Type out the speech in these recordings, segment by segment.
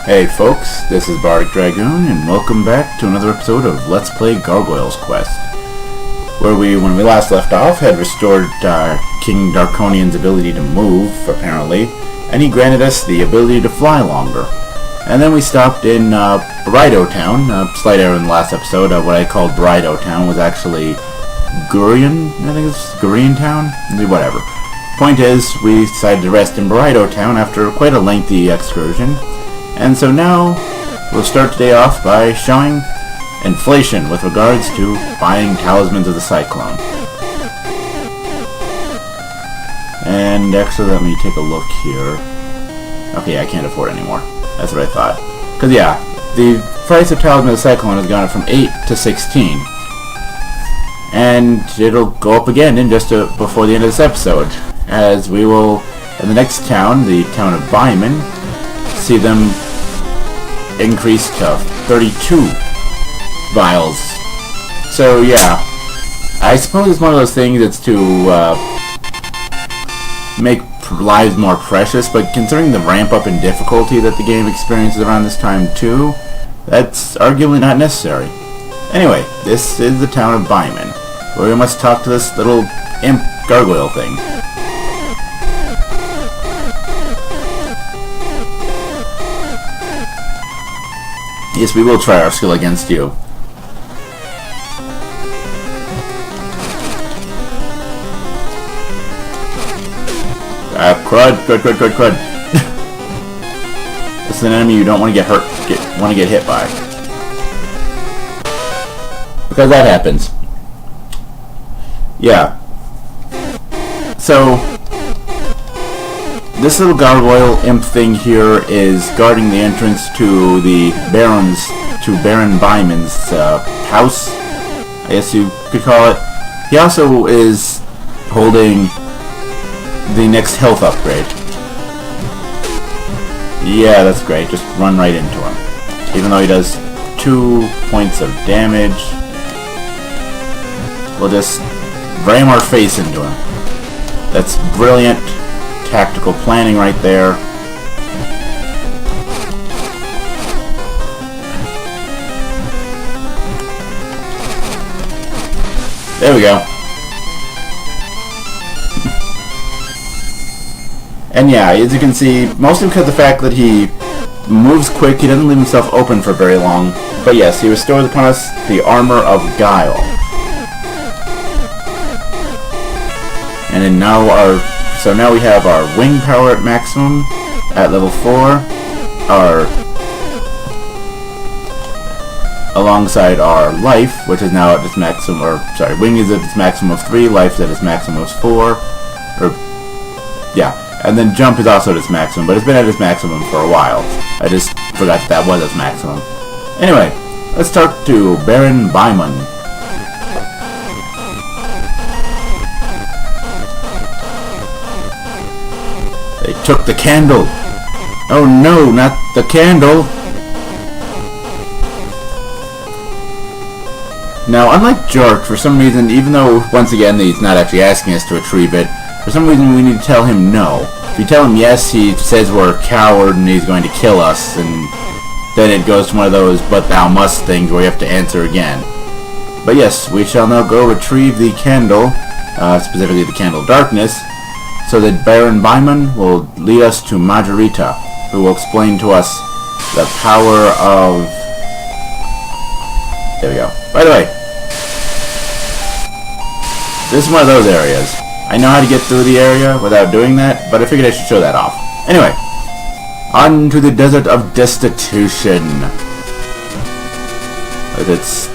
Hey folks, this is Bardic Dragoon, and welcome back to another episode of Let's Play Gargoyles Quest, where when we last left off, had restored King Darkonion's ability to move, apparently, and he granted us the ability to fly longer. And then we stopped in Brido Town. Slight error in the last episode. What I called Brido Town was actually Gurion, I think it's Gurion Town? Whatever. Point is, we decided to rest in Brido Town after quite a lengthy excursion. And so now, we'll start today off by showing inflation with regards to buying Talismans of the Cyclone. And actually, let me take a look here. Okay, I can't afford anymore. That's what I thought. Because yeah, the price of Talisman of the Cyclone has gone up from 8 to 16. And it'll go up again in just before the end of this episode, as we will, in the next town, the town of Byman, see them increase to 32 vials. So yeah, I suppose it's one of those things that's to make lives more precious, but considering the ramp up in difficulty that the game experiences around this time too, that's arguably not necessary. Anyway, this is the town of Byman, where we must talk to this little imp gargoyle thing. Yes, we will try our skill against you. Crud. This is an enemy you don't want to get hit by. Because that happens. Yeah. So, this little gargoyle imp thing here is guarding the entrance to the Baron Byman's house, I guess you could call it. He also is holding the next health upgrade. Yeah, that's great. Just run right into him. Even though he does 2 points of damage, we'll just ram our face into him. That's brilliant tactical planning right there. There we go. And yeah, as you can see, mostly because of the fact that he moves quick, he doesn't leave himself open for very long. But yes, he restores upon us the Armor of Guile. And then now now we have our wing power at maximum at level 4. Alongside our life, which is now at its maximum, wing is at its maximum of 3, life is at its maximum of 4. Yeah. And then jump is also at its maximum, but it's been at its maximum for a while. I just forgot that was its maximum. Anyway, let's talk to Baron Byman. They took the candle! Oh no, not the candle! Now, unlike Jork, for some reason, even though, once again, he's not actually asking us to retrieve it, for some reason we need to tell him no. If we tell him yes, he says we're a coward and he's going to kill us, and then it goes to one of those but thou must things where you have to answer again. But yes, we shall now go retrieve the candle, specifically the candle of darkness, so that Baron Byman will lead us to Margarita, who will explain to us the power of... There we go. By the way, this is one of those areas. I know how to get through the area without doing that, but I figured I should show that off. Anyway, on to the Desert of Destitution. With its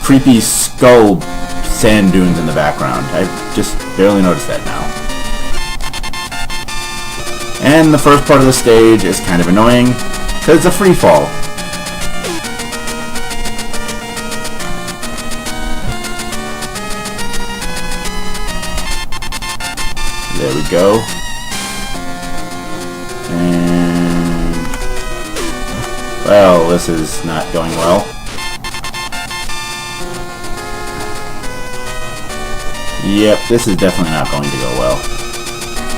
creepy skull sand dunes in the background. I just barely noticed that now. And the first part of the stage is kind of annoying, because it's a free fall. There we go. And... well, this is not going well. Yep, this is definitely not going to go well.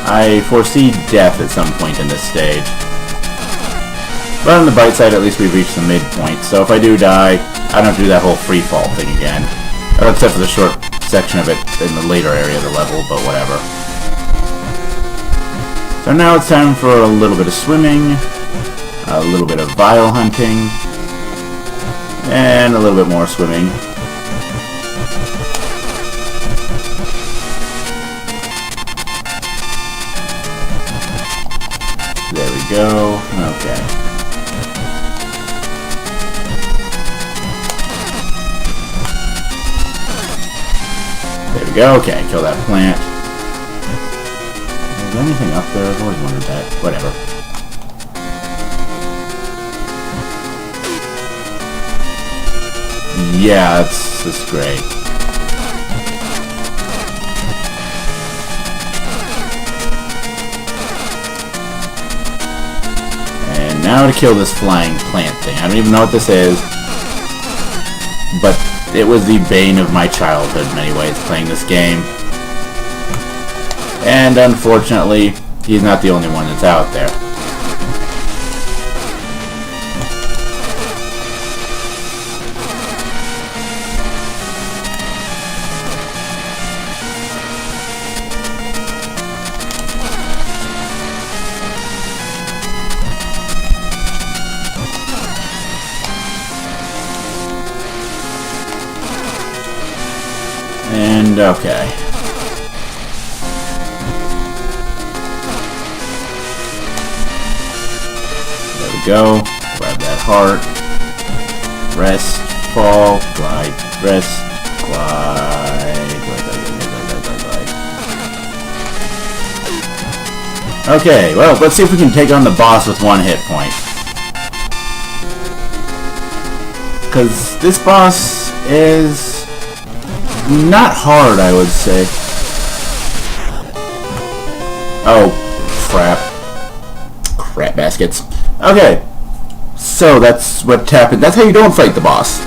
I foresee death at some point in this stage. But on the bright side, at least we've reached the midpoint, so if I do die, I don't have to do that whole free fall thing again. Except for the short section of it in the later area of the level, but whatever. So now it's time for a little bit of swimming, a little bit of vial hunting, and a little bit more swimming. There we go. Okay. There we go. Okay, kill that plant. Is there anything up there? I've always wondered that. Whatever. Yeah, that's great. And now to kill this flying plant thing. I don't even know what this is, but it was the bane of my childhood in many ways, playing this game. And unfortunately, he's not the only one that's out there. And okay. There we go. Grab that heart. Rest, fall, glide, rest, glide, glide. Okay, well, let's see if we can take on the boss with one hit point. Because this boss is not hard, I would say. Oh, crap. Crap baskets. Okay. So, that's what happened. That's how you don't fight the boss.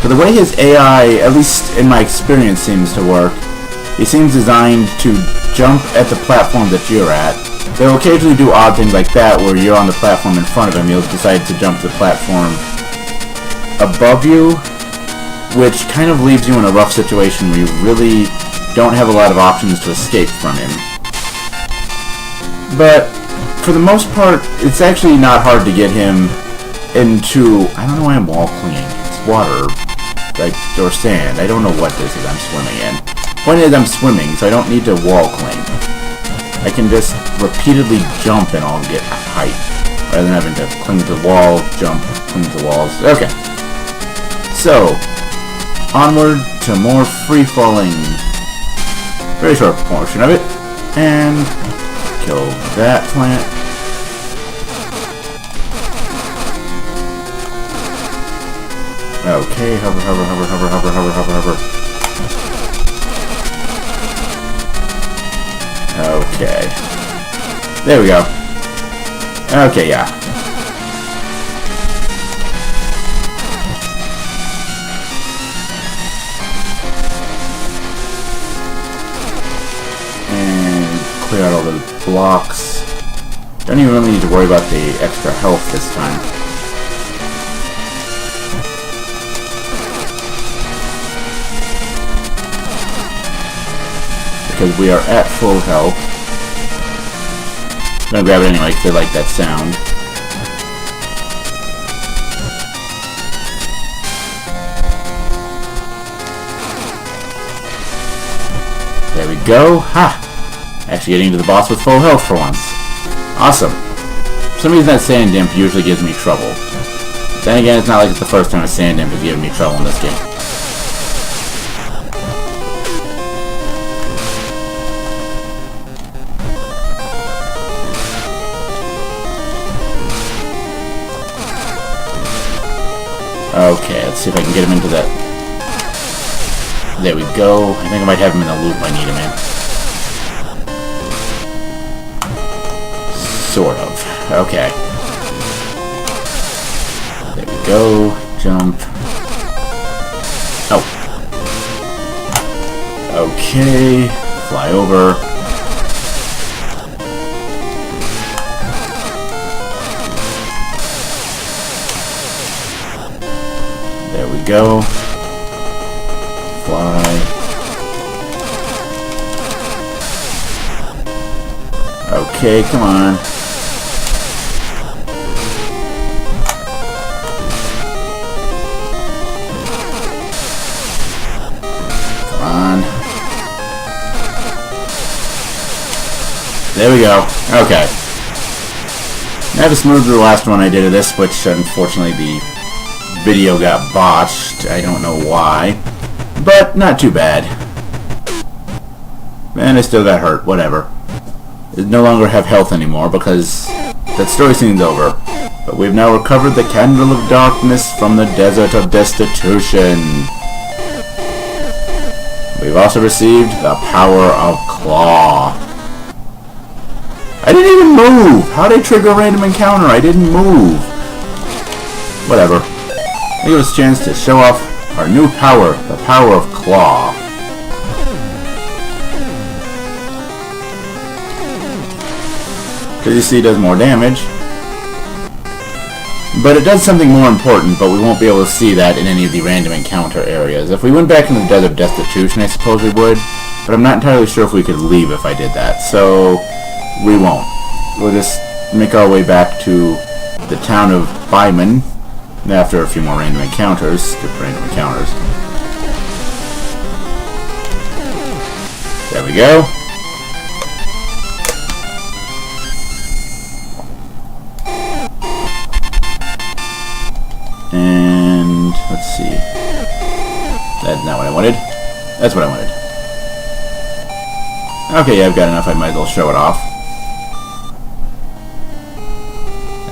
For the way his AI, at least in my experience, seems to work, he seems designed to jump at the platform that you're at. They'll occasionally do odd things like that, where you're on the platform in front of him, he'll decide to jump to the platform above you, which kind of leaves you in a rough situation where you really don't have a lot of options to escape from him. But for the most part, it's actually not hard to get him into... I don't know why I'm wall clinging. It's water, like, or sand. I don't know what this is I'm swimming in. Point is, I'm swimming, so I don't need to wall cling. I can just repeatedly jump and I'll get height, rather than having to cling to the wall, jump, cling to the walls. Okay. So, onward to more free-falling, very short portion of it, and kill that plant. Okay, hover, hover, hover, hover, hover, hover, hover, hover. Okay. There we go. Okay, yeah. Clear out all the blocks. Don't even really need to worry about the extra health this time. Because we are at full health. I'm gonna grab it anyway because I like that sound. There we go. Ha! Actually getting to the boss with full health for once. Awesome. For some reason that sand imp usually gives me trouble. Then again, it's not like it's the first time a sand imp has given me trouble in this game. Okay, let's see if I can get him into that. There we go. I think I might have him in the loop I need him in. Sort of. Okay. There we go. Jump. Oh. Okay. Fly over. we go. Fly. Okay, come on. Come on. There we go. Okay. Not as smooth as the last one I did of this, which unfortunately the video got botched. I don't know why. But not too bad. And I still got hurt. Whatever. I no longer have health anymore because that story scene's over. But we've now recovered the Candle of Darkness from the Desert of Destitution. We've also received the Power of Claw. I didn't even move! How'd I trigger a random encounter? I didn't move. Whatever. It gives us a chance to show off our new power, the Power of Claw. Because you see it does more damage. But it does something more important, but we won't be able to see that in any of the random encounter areas. If we went back in the Desert of Destitution, I suppose we would. But I'm not entirely sure if we could leave if I did that. So we won't. We'll just make our way back to the town of Byman after a few more random encounters. Stupid random encounters. There we go. And let's see. That's not what I wanted. That's what I wanted. Okay, yeah, I've got enough. I might as well show it off.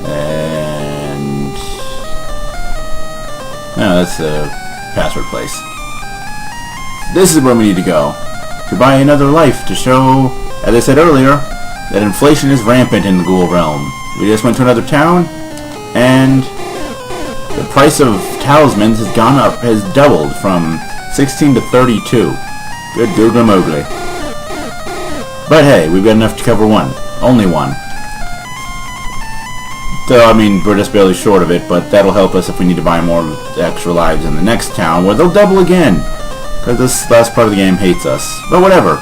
And no, that's the password place. This is where we need to go to buy another life to show, as I said earlier, that inflation is rampant in the Ghoul realm. We just went to another town, and the price of talismans has gone up, has doubled from 16 to 32. Good Google Mowgli. But hey, we've got enough to cover one. Only one. So, I mean, we're just barely short of it, but that'll help us if we need to buy more extra lives in the next town, where they'll double again. Because this last part of the game hates us. But whatever.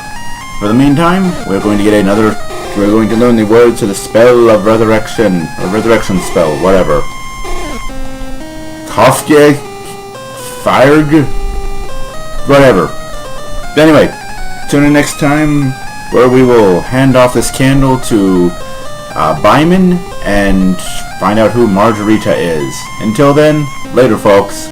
For the meantime, we're going to get another... We're going to learn the words to the spell of resurrection. Or resurrection spell, whatever. Kofje? Fired? Whatever. Anyway, tune in next time where we will hand off this candle to Byman and find out who Margarita is. Until then, later folks.